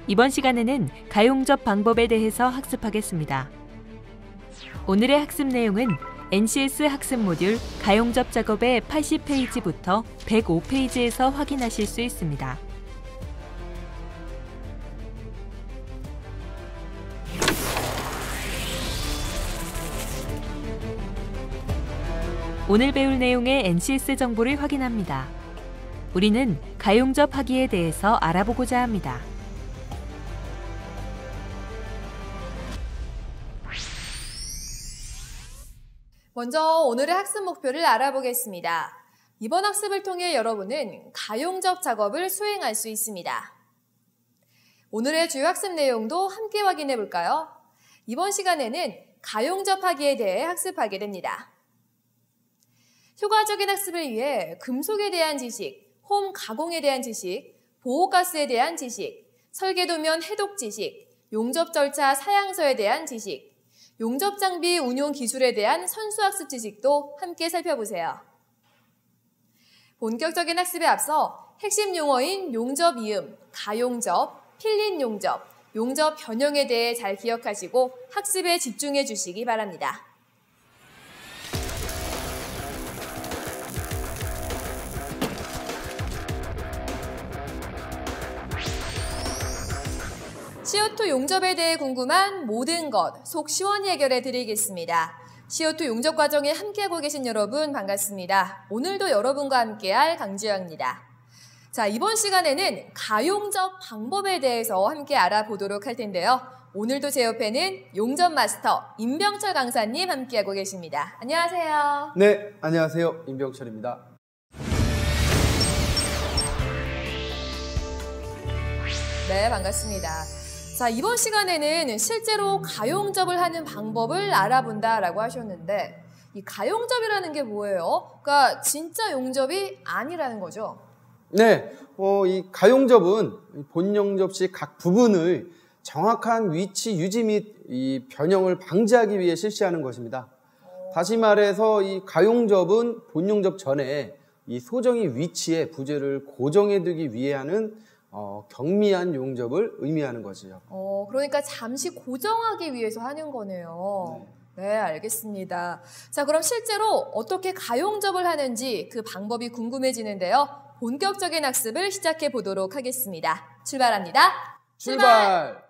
이번 시간에는 가용접 방법에 대해서 학습하겠습니다. 오늘의 학습 내용은 NCS 학습 모듈 가용접 작업의 80페이지부터 105페이지에서 확인하실 수 있습니다. 오늘 배울 내용의 NCS 정보를 확인합니다. 우리는 가용접 하기에 대해서 알아보고자 합니다. 먼저 오늘의 학습 목표를 알아보겠습니다. 이번 학습을 통해 여러분은 가용접 작업을 수행할 수 있습니다. 오늘의 주요 학습 내용도 함께 확인해 볼까요? 이번 시간에는 가용접 하기에 대해 학습하게 됩니다. 효과적인 학습을 위해 금속에 대한 지식, 홈 가공에 대한 지식, 보호가스에 대한 지식, 설계도면 해독 지식, 용접 절차 사양서에 대한 지식, 용접 장비 운용 기술에 대한 선수학습 지식도 함께 살펴보세요. 본격적인 학습에 앞서 핵심 용어인 용접 이음, 가용접, 필린 용접, 용접 변형에 대해 잘 기억하시고 학습에 집중해 주시기 바랍니다. CO2 용접에 대해 궁금한 모든 것 속 시원히 해결해 드리겠습니다. CO2 용접 과정에 함께하고 계신 여러분 반갑습니다. 오늘도 여러분과 함께할 강주영입니다. 자, 이번 시간에는 가용접 방법에 대해서 함께 알아보도록 할 텐데요. 오늘도 제 옆에는 용접 마스터 임병철 강사님 함께하고 계십니다. 안녕하세요. 네, 안녕하세요. 임병철입니다. 네, 반갑습니다. 자, 이번 시간에는 실제로 가용접을 하는 방법을 알아본다라고 하셨는데 이 가용접이라는 게 뭐예요? 그러니까 진짜 용접이 아니라는 거죠? 네, 이 가용접은 본용접 시 각 부분을 정확한 위치 유지 및 이 변형을 방지하기 위해 실시하는 것입니다. 다시 말해서 이 가용접은 본용접 전에 이 소정의 위치에 부재를 고정해 두기 위해 하는 경미한 용접을 의미하는 거지요. 그러니까 잠시 고정하기 위해서 하는 거네요. 네, 알겠습니다. 자, 그럼 실제로 어떻게 가용접을 하는지 그 방법이 궁금해지는데요. 본격적인 학습을 시작해 보도록 하겠습니다. 출발합니다. 출발!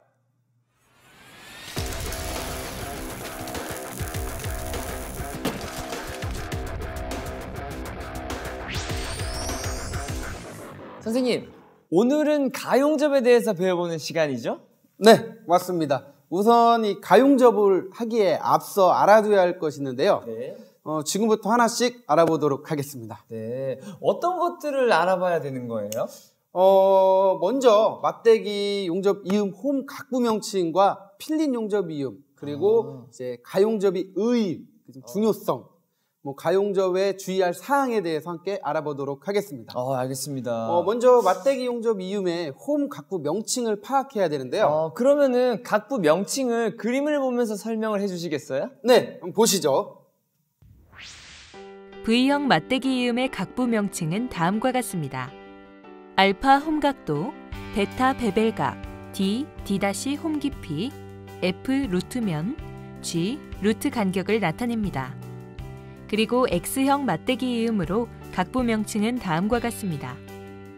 선생님, 오늘은 가용접에 대해서 배워보는 시간이죠? 네, 맞습니다. 우선 이 가용접을 하기에 앞서 알아둬야 할 것이 있는데요. 네. 지금부터 하나씩 알아보도록 하겠습니다. 네. 어떤 것들을 알아봐야 되는 거예요? 먼저 맞대기 용접 이음 홈 각부 명칭과 필린 용접 이음, 그리고 이제 가용접이 의 중요성, 가용접에 주의할 사항에 대해서 함께 알아보도록 하겠습니다. 알겠습니다. 먼저 맞대기 용접 이음의 홈 각부 명칭을 파악해야 되는데요. 그러면은 각부 명칭을 그림을 보면서 설명을 해주시겠어요? 네, 보시죠. V형 맞대기 이음의 각부 명칭은 다음과 같습니다. 알파 홈각도, 베타 베벨각, D, D' 홈 깊이, F 루트면, G 루트 간격을 나타냅니다. 그리고 X형 맞대기 이음으로 각부 명칭은 다음과 같습니다.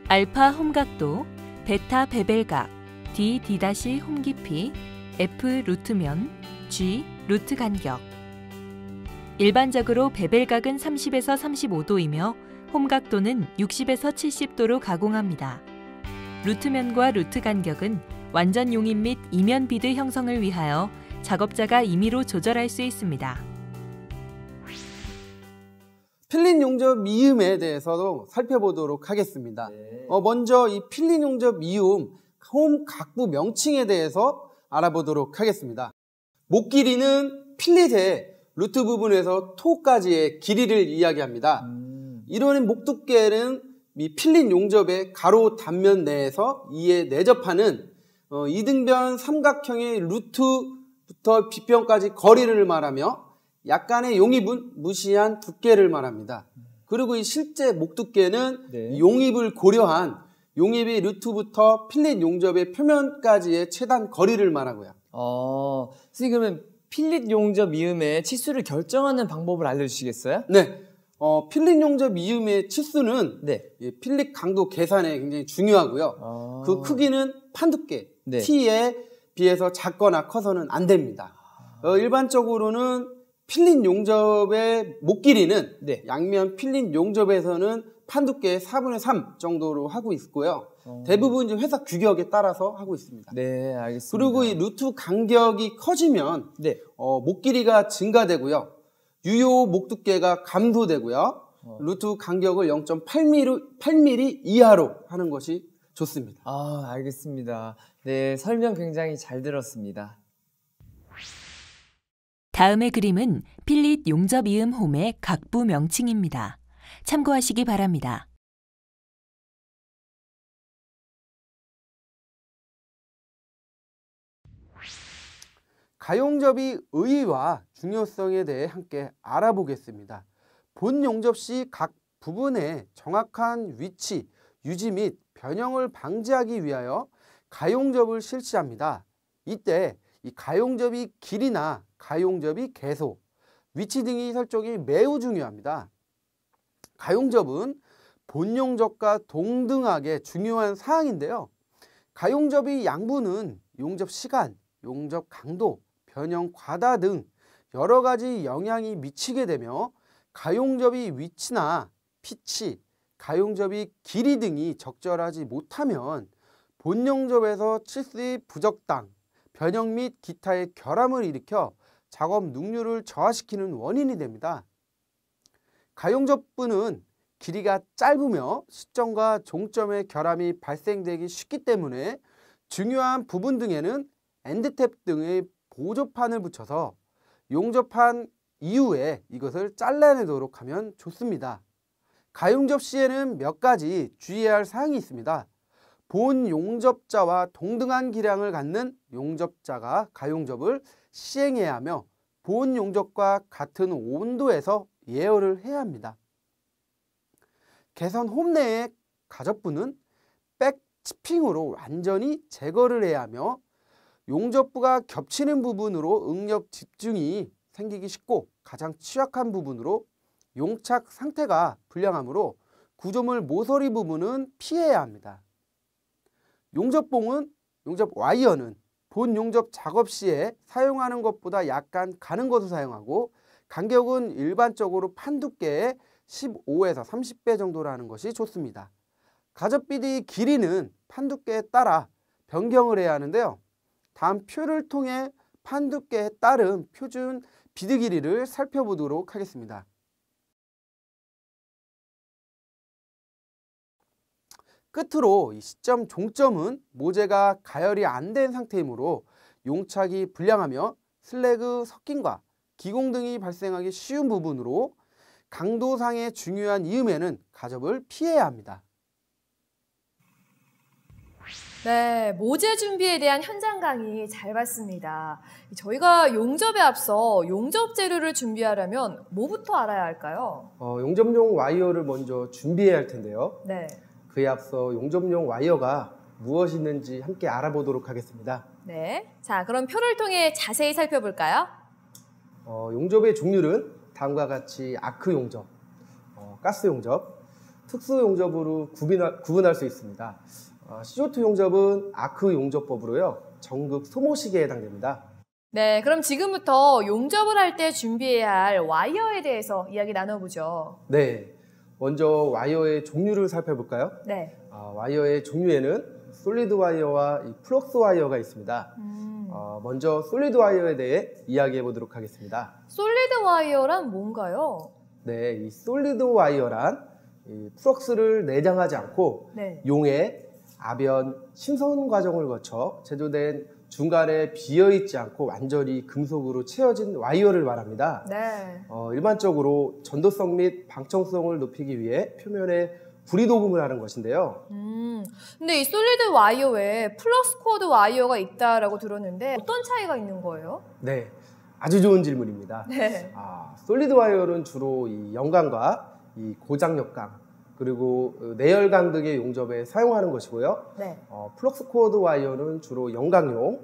알파 홈각도, 베타 베벨각, D, D' 홈 깊이, F 루트면, G 루트 간격. 일반적으로 베벨각은 30에서 35도이며 홈각도는 60에서 70도로 가공합니다. 루트면과 루트 간격은 완전 용입 및 이면 비드 형성을 위하여 작업자가 임의로 조절할 수 있습니다. 필린 용접 이음에 대해서도 살펴보도록 하겠습니다. 네. 먼저 이 필린 용접 이음 홈 각부 명칭에 대해서 알아보도록 하겠습니다. 목 길이는 필릿의 루트 부분에서 토까지의 길이를 이야기합니다. 이런 목 두께는 이 필린 용접의 가로 단면 내에서 이에 내접하는 이등변 삼각형의 루트부터 비평까지 거리를 말하며 약간의 용입은 무시한 두께를 말합니다. 그리고 이 실제 목 두께는 네. 용입을 고려한 용입이 루트부터 필릿 용접의 표면까지의 최단 거리를 말하고요. 선생님 그러면 필릿 용접 이음의 치수를 결정하는 방법을 알려주시겠어요? 네. 필릿 용접 이음의 치수는 네. 필릿 강도 계산에 굉장히 중요하고요. 그 크기는 판두께 네. T에 비해서 작거나 커서는 안 됩니다. 일반적으로는 필릿 용접의 목 길이는 네. 양면 필릿 용접에서는 판두께의 4분의 3 정도로 하고 있고요. 대부분 이제 회사 규격에 따라서 하고 있습니다. 네, 알겠습니다. 그리고 이 루트 간격이 커지면 네. 목 길이가 증가되고요. 유효 목 두께가 감소되고요. 루트 간격을 0.8mm 이하로 하는 것이 좋습니다. 알겠습니다. 네, 설명 굉장히 잘 들었습니다. 다음의 그림은 필릿 용접 이음 홈의 각부 명칭입니다. 참고하시기 바랍니다. 가용접의 의의와 중요성에 대해 함께 알아보겠습니다. 본 용접 시 각 부분의 정확한 위치, 유지 및 변형을 방지하기 위하여 가용접을 실시합니다. 이때 이 가용접의 길이나 가용접의 개소, 위치 등의 설정이 매우 중요합니다. 가용접은 본 용접과 동등하게 중요한 사항인데요. 가용접의 양분은 용접 시간, 용접 강도, 변형 과다 등 여러 가지 영향이 미치게 되며 가용접의 위치나 피치, 가용접의 길이 등이 적절하지 못하면 본 용접에서 치수의 부적당, 변형 및 기타의 결함을 일으켜 작업 능률을 저하시키는 원인이 됩니다. 가용접부는 길이가 짧으며 시점과 종점의 결함이 발생되기 쉽기 때문에 중요한 부분 등에는 엔드탭 등의 보조판을 붙여서 용접한 이후에 이것을 잘라내도록 하면 좋습니다. 가용접 시에는 몇 가지 주의해야 할 사항이 있습니다. 본 용접자와 동등한 기량을 갖는 용접자가 가용접을 시행해야 하며 본 용접과 같은 온도에서 예열을 해야 합니다. 개선 홈 내의 가접부는 백 치핑으로 완전히 제거를 해야 하며 용접부가 겹치는 부분으로 응력 집중이 생기기 쉽고 가장 취약한 부분으로 용착 상태가 불량하므로 구조물 모서리 부분은 피해야 합니다. 용접봉은 용접 와이어는 본 용접 작업 시에 사용하는 것보다 약간 가는 것을 사용하고 간격은 일반적으로 판 두께의 15에서 30배 정도로 하는 것이 좋습니다. 가접비드의 길이는 판 두께에 따라 변경을 해야 하는데요. 다음 표를 통해 판 두께에 따른 표준 비드 길이를 살펴보도록 하겠습니다. 끝으로 이 시점 종점은 모재가 가열이 안 된 상태이므로 용착이 불량하며 슬래그 섞임과 기공 등이 발생하기 쉬운 부분으로 강도상의 중요한 이음에는 가접을 피해야 합니다. 네, 모재 준비에 대한 현장 강의 잘 봤습니다. 저희가 용접에 앞서 용접 재료를 준비하려면 뭐부터 알아야 할까요? 용접용 와이어를 먼저 준비해야 할 텐데요. 네. 그에 앞서 용접용 와이어가 무엇이 있는지 함께 알아보도록 하겠습니다. 네. 자, 그럼 표를 통해 자세히 살펴볼까요? 용접의 종류는 다음과 같이 아크 용접, 가스 용접, 특수 용접으로 구분할 수 있습니다. CO2 용접은 아크 용접법으로요, 전극 소모식에 해당됩니다. 네, 그럼 지금부터 용접을 할 때 준비해야 할 와이어에 대해서 이야기 나눠보죠. 네, 먼저 와이어의 종류를 살펴볼까요? 네. 와이어의 종류에는 솔리드 와이어와 플럭스 와이어가 있습니다. 먼저 솔리드 와이어에 대해 이야기해 보도록 하겠습니다. 솔리드 와이어란 뭔가요? 네, 이 솔리드 와이어란 이 플럭스를 내장하지 않고 네. 용해, 아변, 신선 과정을 거쳐 제조된 중간에 비어있지 않고 완전히 금속으로 채워진 와이어를 말합니다. 네. 일반적으로 전도성 및 방청성을 높이기 위해 표면에 부리도금을 하는 것인데요. 근데 이 솔리드 와이어 외에 플럭스 코어드 와이어가 있다라고 들었는데 어떤 차이가 있는 거예요? 네, 아주 좋은 질문입니다. 네. 솔리드 와이어는 주로 이 연강과 이 고장 역강, 그리고 내열강 등의 용접에 사용하는 것이고요. 네. 플럭스 코어드 와이어는 주로 영강용,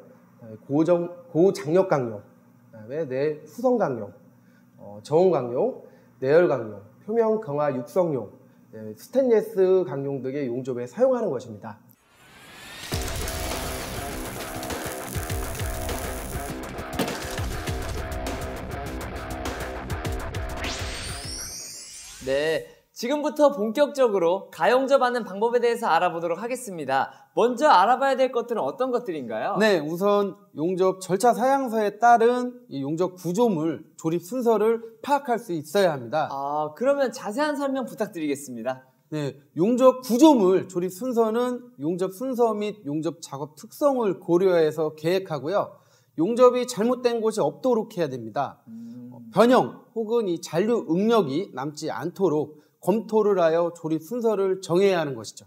고장력강용, 그다음에 내후성강용, 저온강용, 내열강용, 표면 강화 육성용, 스테인리스 강용 등의 용접에 사용하는 것입니다. 네, 지금부터 본격적으로 가용접하는 방법에 대해서 알아보도록 하겠습니다. 먼저 알아봐야 될 것들은 어떤 것들인가요? 네, 우선 용접 절차 사양서에 따른 이 용접 구조물 조립 순서를 파악할 수 있어야 합니다. 그러면 자세한 설명 부탁드리겠습니다. 네, 용접 구조물 조립 순서는 용접 순서 및 용접 작업 특성을 고려해서 계획하고요. 용접이 잘못된 곳이 없도록 해야 됩니다. 변형 혹은 이 잔류 응력이 남지 않도록 검토를 하여 조립 순서를 정해야 하는 것이죠.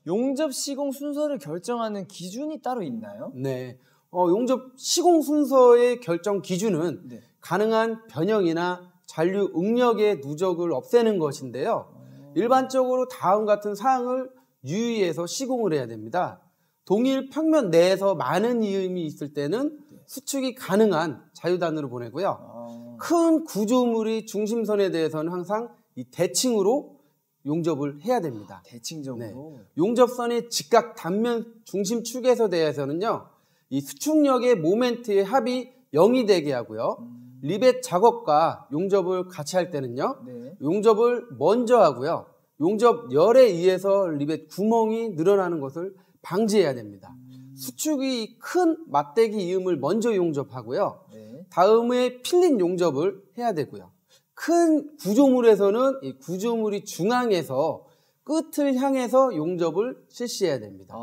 용접 시공 순서를 결정하는 기준이 따로 있나요? 네, 용접 시공 순서의 결정 기준은 네. 가능한 변형이나 잔류 응력의 누적을 없애는 것인데요. 일반적으로 다음 같은 사항을 유의해서 시공을 해야 됩니다. 동일 평면 내에서 많은 이음이 있을 때는 수축이 가능한 자유단으로 보내고요. 큰 구조물의 중심선에 대해서는 항상 이 대칭으로 용접을 해야 됩니다. 대칭적으로? 네. 용접선의 직각 단면 중심축에서 대해서는요, 이 수축력의 모멘트의 합이 0이 되게 하고요. 리벳 작업과 용접을 같이 할 때는요, 네. 용접을 먼저 하고요. 용접 열에 의해서 리벳 구멍이 늘어나는 것을 방지해야 됩니다. 수축이 큰 맞대기 이음을 먼저 용접하고요. 네. 다음에 필린 용접을 해야 되고요. 큰 구조물에서는 이 구조물이 중앙에서 끝을 향해서 용접을 실시해야 됩니다.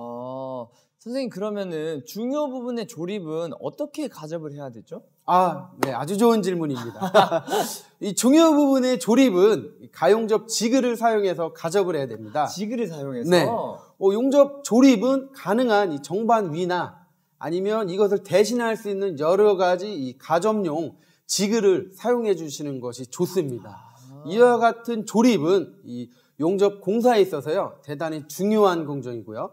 선생님, 그러면은 중요 부분의 조립은 어떻게 가접을 해야 되죠? 네, 아주 좋은 질문입니다. 이 중요 부분의 조립은 가용접 지그를 사용해서 가접을 해야 됩니다. 지그를 사용해서? 네. 용접 조립은 가능한 이 정반 위나 아니면 이것을 대신할 수 있는 여러 가지 이 가접용 지그를 사용해 주시는 것이 좋습니다. 이와 같은 조립은 이 용접 공사에 있어서요, 대단히 중요한 공정이고요.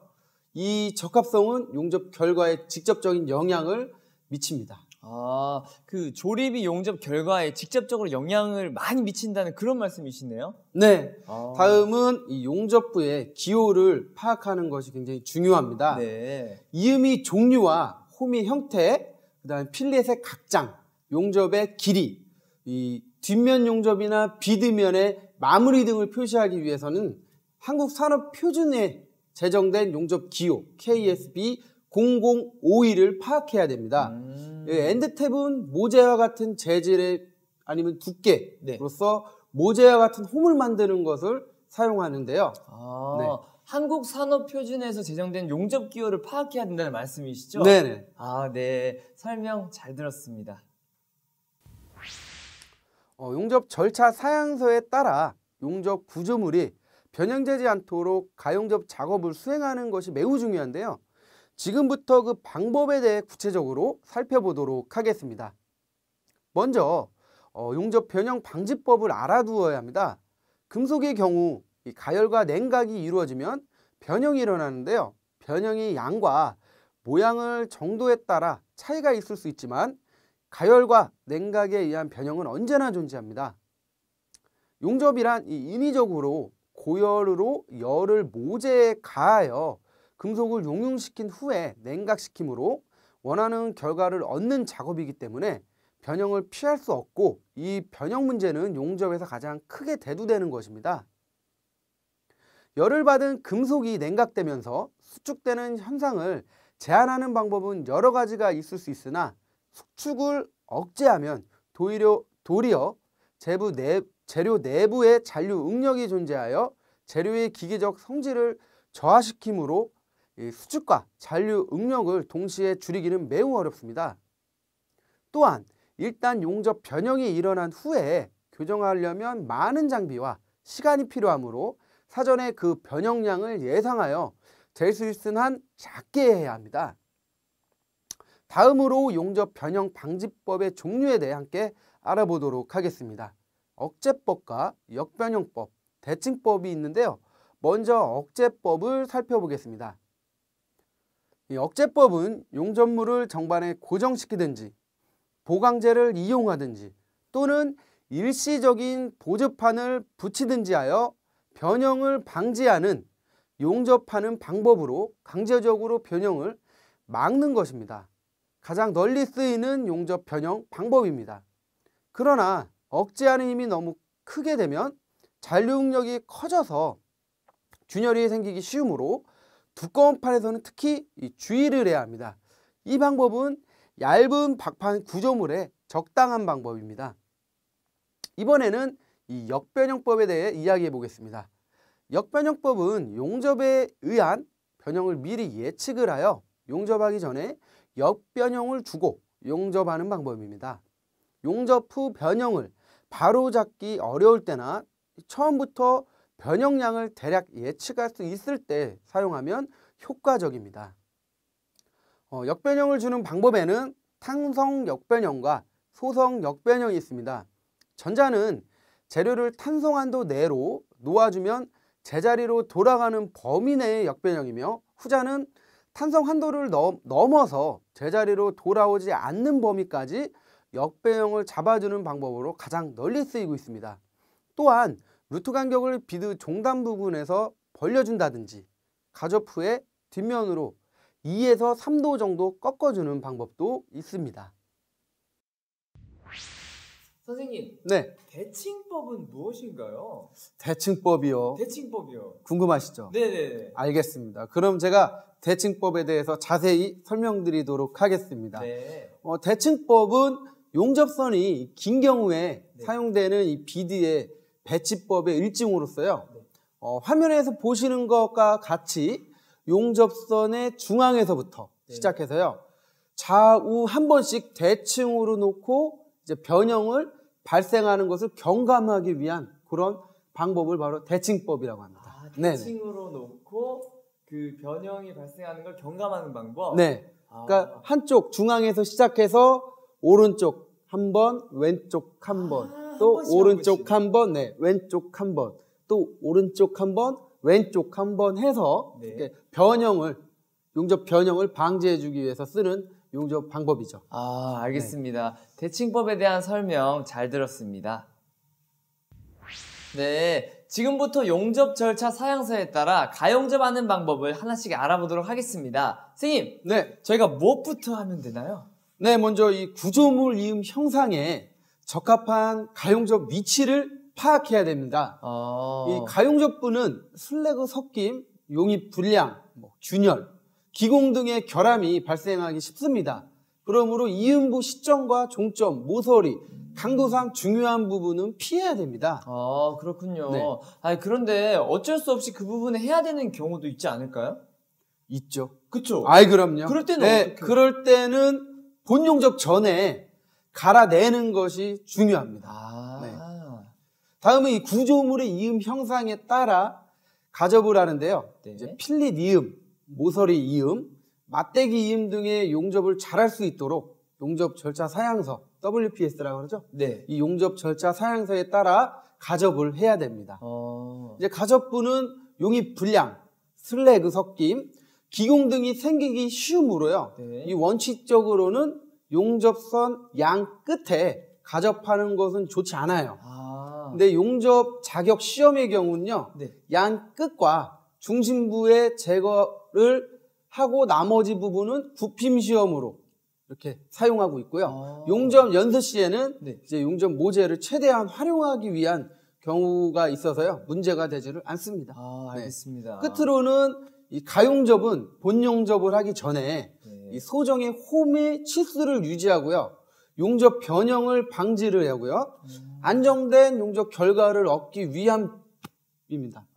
이 적합성은 용접 결과에 직접적인 영향을 미칩니다. 그 조립이 용접 결과에 직접적으로 영향을 많이 미친다는 그런 말씀이시네요? 네. 다음은 이 용접부의 기호를 파악하는 것이 굉장히 중요합니다. 네. 이음의 종류와 홈의 형태, 그다음에 필렛의 각장, 용접의 길이, 이 뒷면 용접이나 비드면의 마무리 등을 표시하기 위해서는 한국 산업 표준에 제정된 용접 기호 KSB 0052를 파악해야 됩니다. 엔드탭은 모재와 같은 재질의 아니면 두께로서 모재와 같은 홈을 만드는 것을 사용하는데요. 네. 한국 산업 표준에서 제정된 용접 기호를 파악해야 된다는 말씀이시죠? 네네. 네. 설명 잘 들었습니다. 용접 절차 사양서에 따라 용접 구조물이 변형되지 않도록 가용접 작업을 수행하는 것이 매우 중요한데요. 지금부터 그 방법에 대해 구체적으로 살펴보도록 하겠습니다. 먼저 용접 변형 방지법을 알아두어야 합니다. 금속의 경우 이 가열과 냉각이 이루어지면 변형이 일어나는데요. 변형의 양과 모양을 정도에 따라 차이가 있을 수 있지만 가열과 냉각에 의한 변형은 언제나 존재합니다. 용접이란 이 인위적으로 고열으로 열을 모재에 가하여 금속을 용융시킨 후에 냉각시킴으로 원하는 결과를 얻는 작업이기 때문에 변형을 피할 수 없고, 이 변형 문제는 용접에서 가장 크게 대두되는 것입니다. 열을 받은 금속이 냉각되면서 수축되는 현상을 제한하는 방법은 여러 가지가 있을 수 있으나 수축을 억제하면 도리어 재료 내부에 잔류 응력이 존재하여 재료의 기계적 성질을 저하시키므로 수축과 잔류 응력을 동시에 줄이기는 매우 어렵습니다. 또한 일단 용접 변형이 일어난 후에 교정하려면 많은 장비와 시간이 필요하므로 사전에 그 변형량을 예상하여 될 수 있은 한 작게 해야 합니다. 다음으로 용접 변형 방지법의 종류에 대해 함께 알아보도록 하겠습니다. 억제법과 역변형법, 대칭법이 있는데요. 먼저 억제법을 살펴보겠습니다. 이 억제법은 용접물을 정반에 고정시키든지 보강제를 이용하든지 또는 일시적인 보조판을 붙이든지 하여 변형을 방지하는 용접하는 방법으로 강제적으로 변형을 막는 것입니다. 가장 널리 쓰이는 용접 변형 방법입니다. 그러나 억제하는 힘이 너무 크게 되면 잔류력이 커져서 균열이 생기기 쉬우므로 두꺼운 판에서는 특히 주의를 해야 합니다. 이 방법은 얇은 박판 구조물에 적당한 방법입니다. 이번에는 이 역변형법에 대해 이야기해 보겠습니다. 역변형법은 용접에 의한 변형을 미리 예측을 하여 용접하기 전에 역변형을 주고 용접하는 방법입니다. 용접 후 변형을 바로잡기 어려울 때나 처음부터 변형량을 대략 예측할 수 있을 때 사용하면 효과적입니다. 역변형을 주는 방법에는 탄성 역변형과 소성 역변형이 있습니다. 전자는 재료를 탄성한도 내로 놓아주면 제자리로 돌아가는 범위 내의 역변형이며 후자는 탄성 한도를 넘어서 제자리로 돌아오지 않는 범위까지 역변형을 잡아주는 방법으로 가장 널리 쓰이고 있습니다. 또한 루트 간격을 비드 종단 부분에서 벌려준다든지 가접 후에 뒷면으로 2에서 3도 정도 꺾어주는 방법도 있습니다. 선생님, 네, 대칭법은 무엇인가요? 대칭법이요. 대칭법이요. 궁금하시죠? 네네. 알겠습니다. 그럼 제가 대칭법에 대해서 자세히 설명드리도록 하겠습니다. 네. 대칭법은 용접선이 긴 경우에 네. 사용되는 이 비드의 배치법의 일종으로서요. 화면에서 보시는 것과 같이 용접선의 중앙에서부터 시작해서요. 좌우 한 번씩 대칭으로 놓고 이제 변형을 발생하는 것을 경감하기 위한 그런 방법을 바로 대칭법이라고 합니다. 대칭으로 놓고 그 변형이 발생하는 걸 경감하는 방법? 네. 그러니까 한쪽 중앙에서 시작해서 오른쪽 한 번, 왼쪽 한 번, 또 오른쪽 한 번, 네, 왼쪽 한 번, 또 오른쪽 한 번, 왼쪽 한 번 해서 이렇게 변형을 용접 변형을 방지해주기 위해서 쓰는 용접 방법이죠. 알겠습니다. 대칭법에 대한 설명 잘 들었습니다. 네, 지금부터 용접 절차 사양서에 따라 가용접하는 방법을 하나씩 알아보도록 하겠습니다. 선생님, 네, 저희가 무엇부터 하면 되나요? 네, 먼저 이 구조물 이음 형상에 적합한 가용접 위치를 파악해야 됩니다. 이 가용접부는 슬래그 섞임, 용입 불량, 균열, 기공 등의 결함이 발생하기 쉽습니다. 그러므로 이음부 시점과 종점, 모서리, 강도상 중요한 부분은 피해야 됩니다. 그렇군요. 네. 그런데 어쩔 수 없이 그 부분에 해야 되는 경우도 있지 않을까요? 있죠. 그쵸? 그럼요. 그럴 때는 네, 어떻게? 그럴 때는 본 용접 전에 갈아내는 것이 중요합니다. 네. 다음은 이 구조물의 이음 형상에 따라 가접을 하는데요. 네. 이제 필릿 이음, 모서리 이음, 맞대기 이음 등의 용접을 잘할 수 있도록 용접 절차 사양서, WPS라고 그러죠? 네. 이 용접 절차 사양서에 따라 가접을 해야 됩니다. 이제 가접부는 용입 불량, 슬래그 섞임, 기공 등이 생기기 쉬우므로요. 네. 이 원칙적으로는 용접선 양 끝에 가접하는 것은 좋지 않아요. 근데 용접 자격 시험의 경우는요. 네. 양 끝과 중심부의 제거를 하고 나머지 부분은 굽힘 시험으로 이렇게 사용하고 있고요. 용접 연습 시에는 네. 이제 용접 모재를 최대한 활용하기 위한 경우가 있어서요. 문제가 되지를 않습니다. 알겠습니다. 끝으로는 이 가용접은 본용접을 하기 전에 네. 이 소정의 홈의 치수를 유지하고요. 용접 변형을 방지를 하고요. 안정된 용접 결과를 얻기 위함입니다.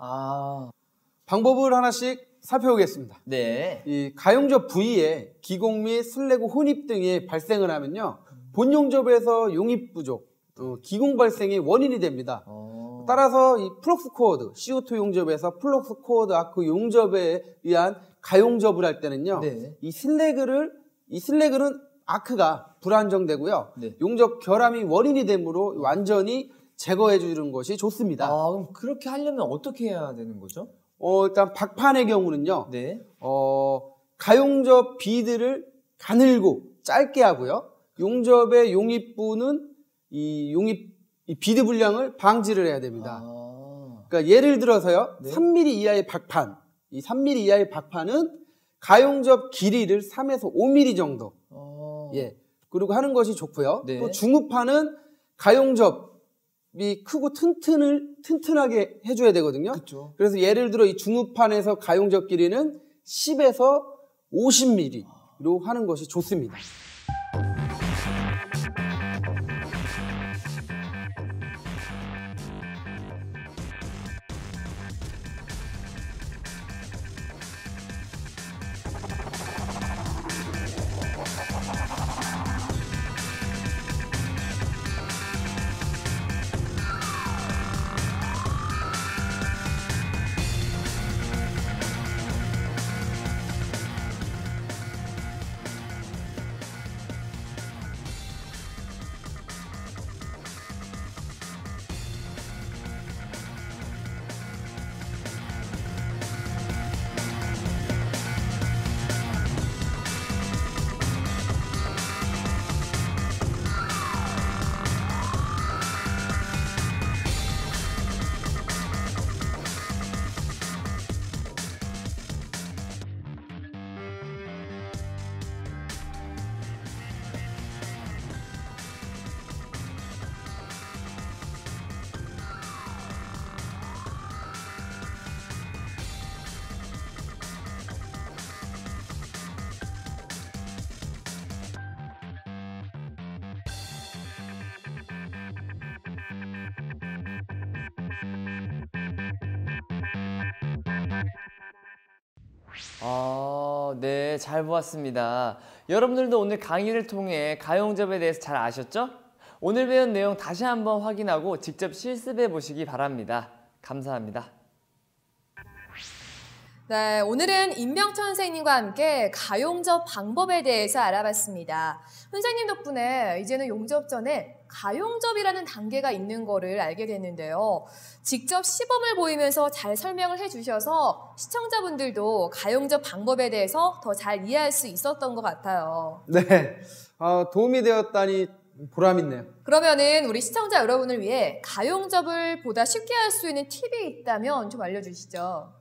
방법을 하나씩 살펴보겠습니다. 네. 이 가용접 부위에 기공 및 슬래그 혼입 등이 발생을 하면요. 본용접에서 용입 부족, 기공 발생의 원인이 됩니다. 따라서 이 플럭스 코어드, CO2 용접에서 플럭스 코어드 아크 용접에 의한 가용접을 할 때는요. 네. 이 슬래그는 아크가 불안정되고요. 네. 용접 결함이 원인이 되므로 완전히 제거해 주는 것이 좋습니다. 그럼 그렇게 하려면 어떻게 해야 되는 거죠? 일단 박판의 경우는요. 네. 가용접 비드를 가늘고 짧게 하고요. 용접의 용입부는 이 비드 불량을 방지를 해야 됩니다. 그러니까 예를 들어서요. 네. 3mm 이하의 박판. 이 3mm 이하의 박판은 가용접 길이를 3에서 5mm 정도. 예. 그리고 하는 것이 좋고요. 네. 또 중후판은 가용접이 크고 튼튼하게 해줘야 되거든요. 그렇죠. 그래서 예를 들어 이 중후판에서 가용접 길이는 10에서 50mm로 하는 것이 좋습니다. 네, 잘 보았습니다. 여러분들도 오늘 강의를 통해 가용접에 대해서 잘 아셨죠? 오늘 배운 내용 다시 한번 확인하고 직접 실습해 보시기 바랍니다. 감사합니다. 네, 오늘은 임명천 선생님과 함께 가용접 방법에 대해서 알아봤습니다. 선생님 덕분에 이제는 용접 전에 가용접이라는 단계가 있는 거를 알게 됐는데요. 직접 시범을 보이면서 잘 설명을 해주셔서 시청자분들도 가용접 방법에 대해서 더 잘 이해할 수 있었던 것 같아요. 네, 도움이 되었다니 보람있네요. 그러면은 우리 시청자 여러분을 위해 가용접을 보다 쉽게 할 수 있는 팁이 있다면 좀 알려주시죠.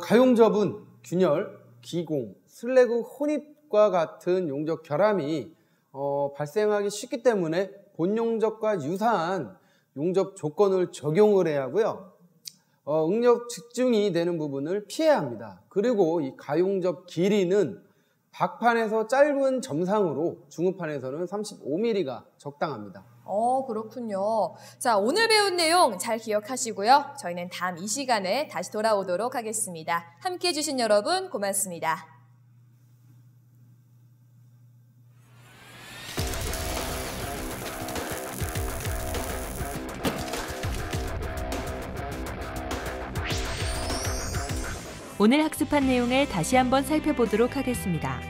가용접은 균열, 기공, 슬래그 혼입과 같은 용접 결함이 발생하기 쉽기 때문에 본 용접과 유사한 용접 조건을 적용을 해야 하고요. 응력 집중이 되는 부분을 피해야 합니다. 그리고 이 가용접 길이는 박판에서 짧은 점상으로 중후판에서는 35mm가 적당합니다. 그렇군요. 자, 오늘 배운 내용 잘 기억하시고요. 저희는 다음 이 시간에 다시 돌아오도록 하겠습니다. 함께해 주신 여러분 고맙습니다. 오늘 학습한 내용을 다시 한번 살펴보도록 하겠습니다.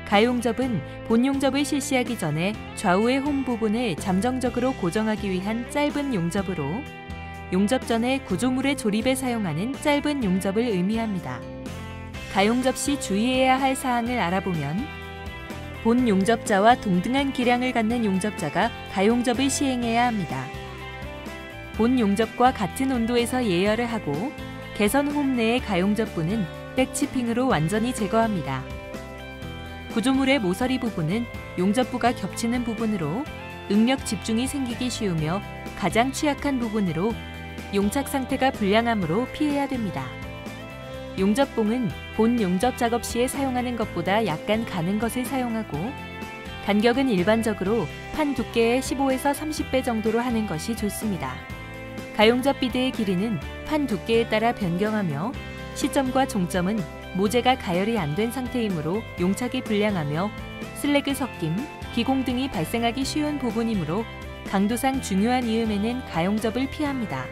가용접은 본 용접을 실시하기 전에 좌우의 홈 부분을 잠정적으로 고정하기 위한 짧은 용접으로 용접 전에 구조물의 조립에 사용하는 짧은 용접을 의미합니다. 가용접 시 주의해야 할 사항을 알아보면 본 용접자와 동등한 기량을 갖는 용접자가 가용접을 시행해야 합니다. 본 용접과 같은 온도에서 예열을 하고 개선 홈 내의 가용접부는 백치핑으로 완전히 제거합니다. 구조물의 모서리 부분은 용접부가 겹치는 부분으로 응력 집중이 생기기 쉬우며 가장 취약한 부분으로 용착 상태가 불량하므로 피해야 됩니다. 용접봉은 본 용접 작업 시에 사용하는 것보다 약간 가는 것을 사용하고 간격은 일반적으로 판 두께의 15에서 30배 정도로 하는 것이 좋습니다. 가용접 비드의 길이는 판 두께에 따라 변경하며 시점과 종점은 모재가 가열이 안 된 상태이므로 용착이 불량하며 슬래그 섞임, 기공 등이 발생하기 쉬운 부분이므로 강도상 중요한 이음에는 가용접을 피합니다.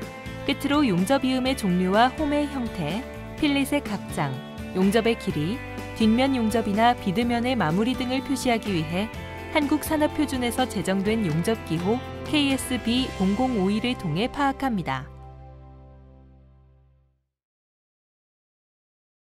끝으로 용접 이음의 종류와 홈의 형태, 필릿의 각장, 용접의 길이, 뒷면 용접이나 비드면의 마무리 등을 표시하기 위해 한국산업표준에서 제정된 용접기호 KSB 0051을 통해 파악합니다.